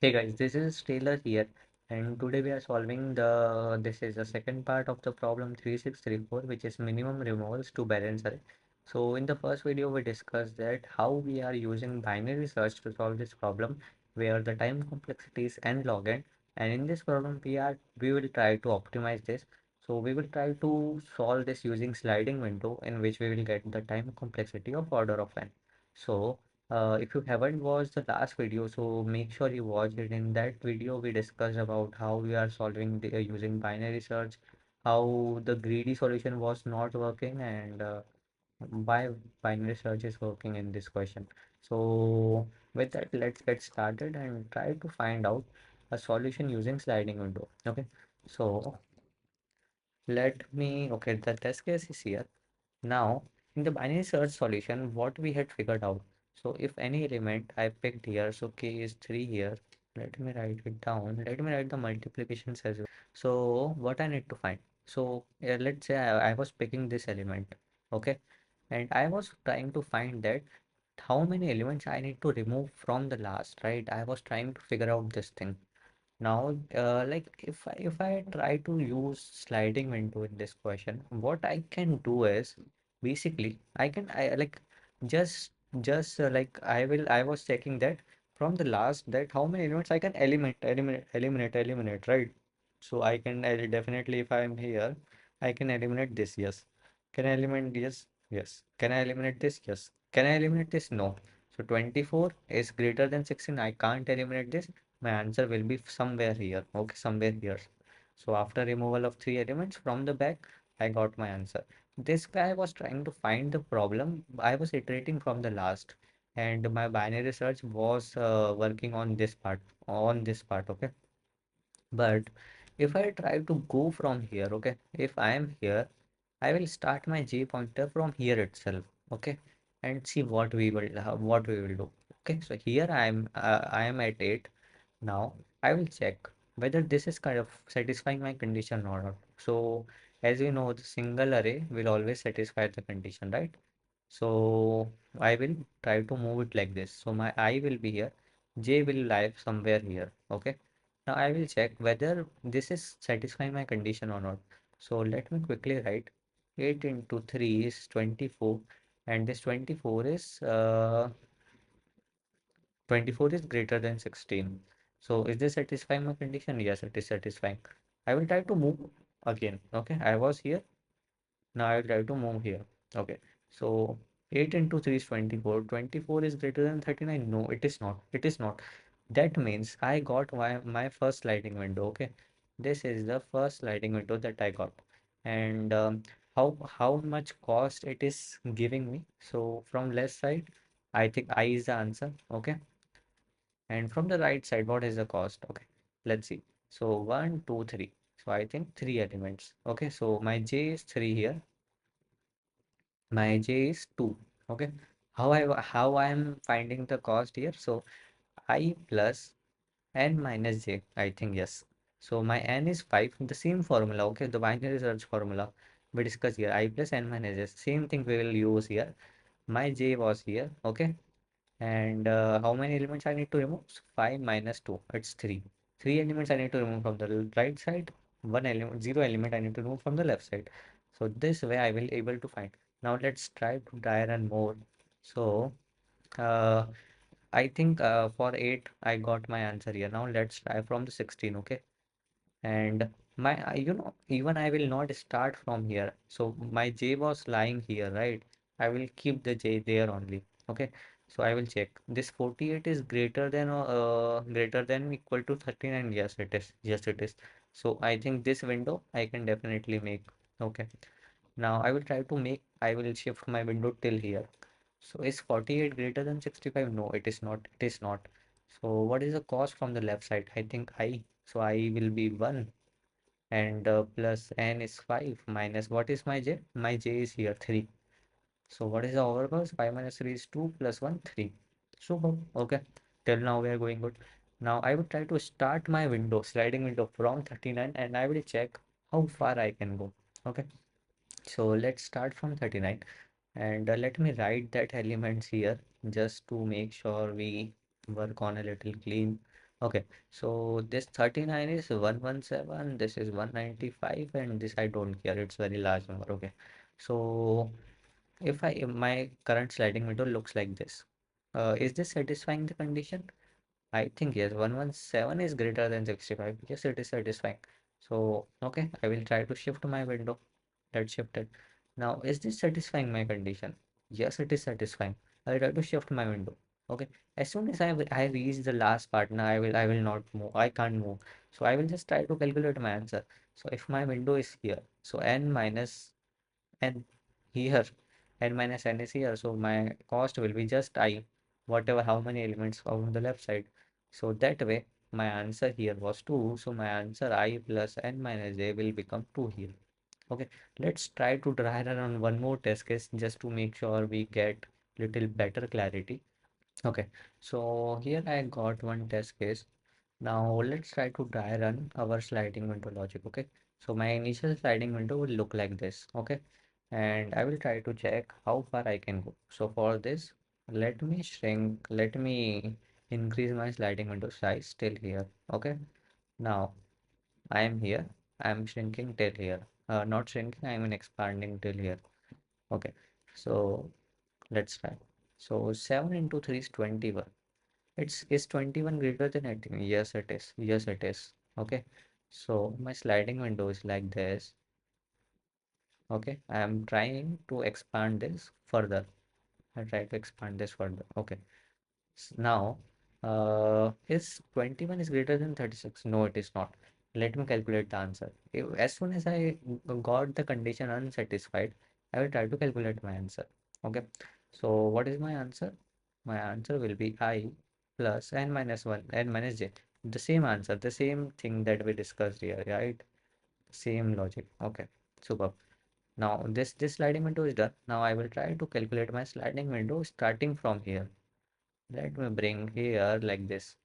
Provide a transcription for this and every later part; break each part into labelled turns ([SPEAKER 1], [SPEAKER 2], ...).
[SPEAKER 1] Hey guys, this is Taylor here, and today we are solving this is the second part of the problem 3634, which is minimum removals to balance array. So in the first video we discussed that how we are using binary search to solve this problem, where the time complexity is n log n, and in this problem we will try to optimize this. So we will try to solve this using sliding window, in which we will get the time complexity of order of n. So if you haven't watched the last video, so make sure you watch it. In that video, we discussed about how we are solving using binary search, how the greedy solution was not working, and why binary search is working in this question. So with that, let's get started and try to find out a solution using sliding window. Okay, so okay, the test case is here. Now, in the binary search solution, what we had figured out. So if any element I picked here, so k is 3 here. Let me write it down. Let me write the multiplications as well. So what I need to find. So let's say I was picking this element. Okay. And I was trying to find that how many elements I need to remove from the last, right? I was trying to figure out this thing. Now, like if I try to use sliding window in this question, what I can do is basically I like just I was checking that from the last that how many elements I can eliminate, right? So I can definitely if I am here, I can eliminate this, yes. Can I eliminate this? Yes. Can I eliminate this? Yes. Can I eliminate this? No. So 24 is greater than 16. I can't eliminate this. My answer will be somewhere here. Okay, somewhere here. So after removal of three elements from the back, I got my answer. This guy was trying to find the problem. I was iterating from the last, and my binary search was working on this part. Okay, but if I try to go from here, okay, if I am here, I will start my J pointer from here itself, okay, and see what we will do. Okay, so here I am at 8. Now I will check whether this is kind of satisfying my condition or not. So as you know, the single array will always satisfy the condition, right? So I will try to move it like this. So my I will be here, J will lie somewhere here. Okay. Now I will check whether this is satisfying my condition or not. So let me quickly write 8 into 3 is 24, and this 24 is greater than 16. So is this satisfying my condition? Yes, it is satisfying. I will try to move again. Okay, I was here. Now I will try to move here. Okay, so 8 into 3 is 24. 24 is greater than 39. No, it is not. It is not. That means I got my first sliding window. Okay, this is the first sliding window that I got. And how much cost it is giving me? So from left side, I think I is the answer. Okay, and from the right side, what is the cost? Okay, let's see. So one, two, three. So I think three elements. Okay, so my J is 3 here. My J is 2. Okay, how I am finding the cost here? So I plus n minus j. I think yes. So my n is 5. The same formula. Okay, the binary search formula we discussed here. I plus n minus j. Same thing we will use here. My j was here. Okay, and how many elements I need to remove? 5 minus 2. It's 3. 3 elements I need to remove from the right side. 1 element, 0 element I need to remove from the left side. So this way I will able to find. Now let's try to run more. So uh, I think for 8 I got my answer here. Now let's try from the 16. Okay, and my even I will not start from here. So my j was lying here, right? I will keep the j there only. Okay, so I will check this 48 is greater than equal to 39. Yes it is, yes it is. So I think this window I can definitely make. Okay, now I will try to make, I will shift my window till here. So is 48 greater than 65? No, it is not, it is not. So what is the cost from the left side? I think I, so I will be 1, and plus n is 5 minus what is my j? My j is here 3. So what is the overall cost? 5 minus 3 is 2 plus 1 3. Super. Okay, till now we are going good. Now I will try to start my window, sliding window from 39, and I will check how far I can go. Okay, so let's start from 39, and let me write that elements here just to make sure we work on a little clean. Okay, so this 39 is 117, this is 195, and this I don't care, it's very large number. Okay, so if my current sliding window looks like this, is this satisfying the condition? I think yes, 117 is greater than 65. Yes, it is satisfying. So, okay, I will try to shift my window. Let's shift it. Now, is this satisfying my condition? Yes, it is satisfying. I will try to shift my window. Okay. As soon as I reach the last part, now I will not move. I can't move. So I will just try to calculate my answer. So if my window is here, so n minus n here, n minus n is here, so my cost will be just I, whatever how many elements on the left side. So that way my answer here was 2, so my answer I plus n minus j will become 2 here. Okay, let's try to try run on one more test case just to make sure we get little better clarity. Okay, so here I got one test case. Now let's try to dry run our sliding window logic. Okay, so my initial sliding window will look like this. Okay, and I will try to check how far I can go. So for this, let me increase my sliding window size till here. Okay, now I am here, I am shrinking till here. Not shrinking, I am expanding till here. Okay, so let's try. So 7 into 3 is 21. Is 21 greater than 18? Yes, it is. Yes, it is. Okay. So my sliding window is like this. Okay. I am trying to expand this further. I try to expand this further. Okay. Now, is 21 is greater than 36? No, it is not. Let me calculate the answer. As soon as I got the condition unsatisfied, I will try to calculate my answer. Okay. So what is my answer? My answer will be I plus n minus 1, n minus j. The same answer, the same thing that we discussed here, right? Same logic. Okay. Super. Now this sliding window is done. Now I will try to calculate my sliding window starting from here. Let me bring here like this.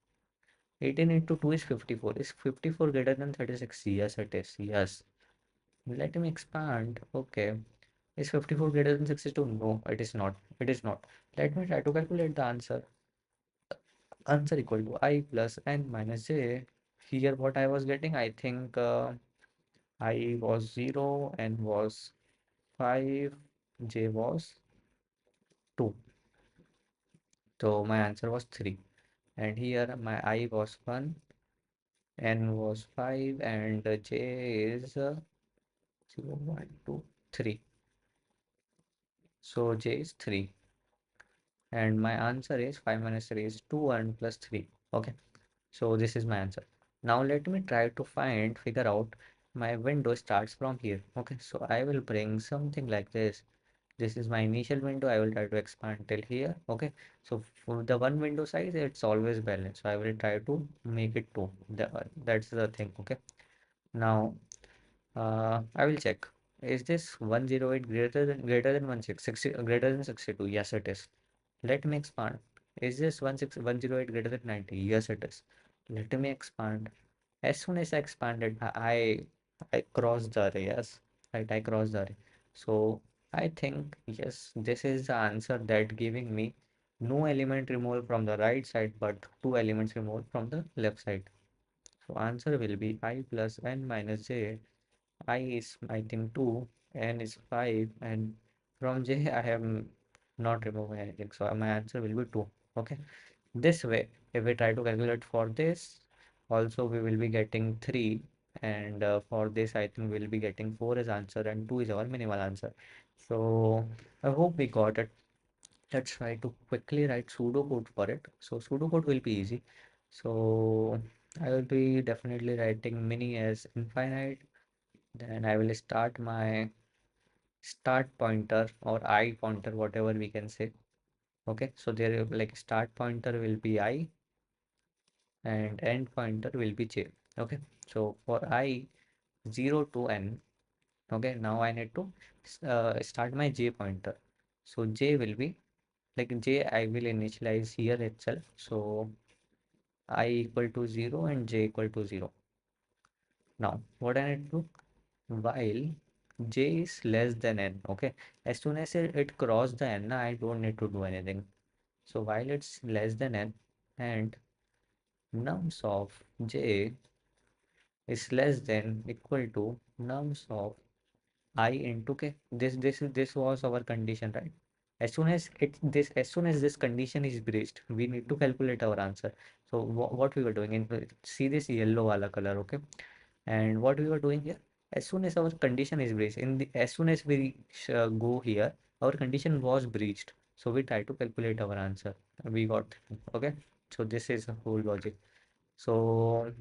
[SPEAKER 1] 18 into 2 is 54. Is 54 greater than 36? Yes, it is. Yes. Let me expand. Okay. Is 54 greater than 62? No, it is not. It is not. Let me try to calculate the answer. Answer equal to I plus n minus j. Here what I was getting, I think I was 0, n was 5, j was 2. So my answer was 3. And here my I was 1, n was 5, and j is 0, 1, 2, 3. So j is 3. And my answer is 5 minus 3 is 2 and plus 3. Okay. So this is my answer. Now let me try to figure out my window starts from here. Okay. So I will bring something like this. This is my initial window. I will try to expand till here. Okay. So for the one window size, it's always balanced. So I will try to make it 2. That's the thing. Okay. Now I will check. Is this 108 greater than 1660 greater than 62? Yes, it is. Let me expand. Is this 108 greater than 90? Yes, it is. Let me expand. As soon as I expanded, I crossed the array. Yes, right. I crossed the array. So I think yes, this is the answer that giving me no element removed from the right side, but two elements removed from the left side. So answer will be I plus n minus j. I is I think 2, n is 5, and from j I have not removed anything. So my answer will be 2. Okay. This way, if we try to calculate for this, also we will be getting 3, and for this I think we'll be getting 4 as answer, and 2 is our minimal answer. So I hope we got it. Let's try to quickly write pseudocode for it. So pseudocode will be easy. So I will be definitely writing mini as infinite. Then I will start my start pointer or I pointer, whatever we can say. Okay, so there like start pointer will be I and end pointer will be j. Okay, so for I 0 to n. Okay, now I need to start my j pointer. So j will be like j I will initialize here itself. So I equal to 0 and j equal to 0. Now what I need to do, while j is less than n. Okay, as soon as it cross the n, I don't need to do anything. So while it's less than n and nums of j is less than equal to nums of I into k. This was our condition, right? As soon as this condition is breached, we need to calculate our answer. So what we were doing in, see this yellow wala color, okay? And what we were doing here, as soon as our condition is breached, as soon as we go here, our condition was breached. So we try to calculate our answer. We got, okay. So this is the whole logic. So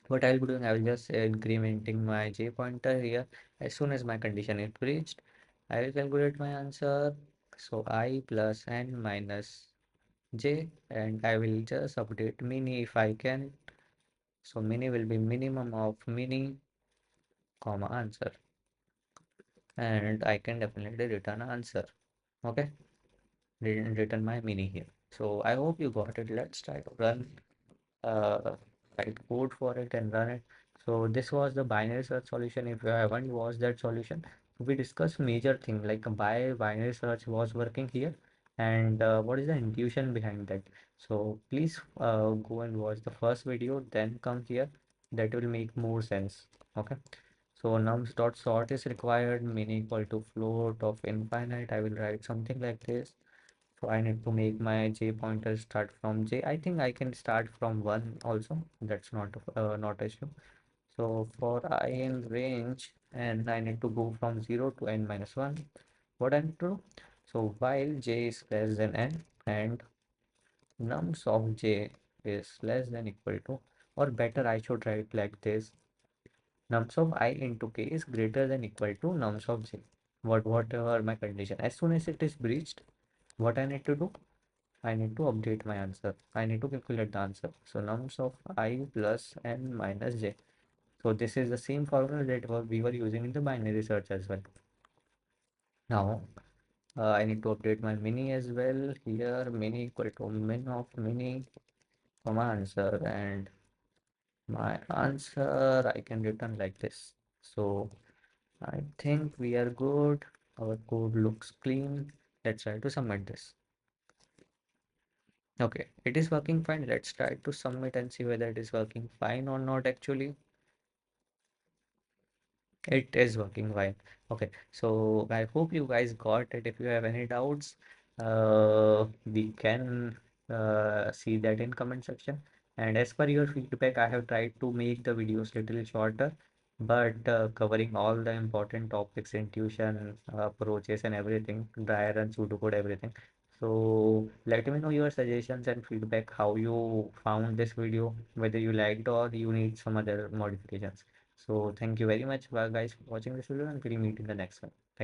[SPEAKER 1] what I'll be doing, I will just incrementing my j pointer here. As soon as my condition is breached, I will calculate my answer. So I plus n minus j, and I will just update mini if I can. So mini will be minimum of mini comma answer, and I can definitely return answer. Okay, return my mini here. So I hope you got it. Let's try to run write code for it and run it. So this was the binary search solution. If you haven't watched that solution, we discussed major thing like why binary search was working here, and what is the intuition behind that. So please go and watch the first video, then come here. That will make more sense. Okay. So nums dot sort is required, mini equal to float of infinite. I will write something like this. So I need to make my j pointer start from j. I think I can start from 1 also. That's not issue. So for I in range, and I need to go from 0 to n minus 1. What I need to do? So while j is less than n and nums of j is less than equal to, or better I should write like this, nums of I into k is greater than equal to nums of j. Whatever my condition. As soon as it is breached, what I need to do? I need to update my answer. I need to calculate the answer. So nums of I plus n minus j. So this is the same formula that we were using in the binary search as well. Now I need to update my mini as well. Here mini equal to min of mini comma answer, and my answer I can return like this. So I think we are good. Our code looks clean. Let's try to submit this. Okay, it is working fine. Let's try to submit and see whether it is working fine or not actually. It is working fine. Okay, so I hope you guys got it. If you have any doubts, we can see that in comment section. And as per your feedback, I have tried to make the videos little shorter, but covering all the important topics, intuition, approaches, and everything, dry run, pseudocode, everything. So let me know your suggestions and feedback, how you found this video, whether you liked or you need some other modifications. So thank you very much, guys, for watching this video, and we'll meet in the next one. Thank you.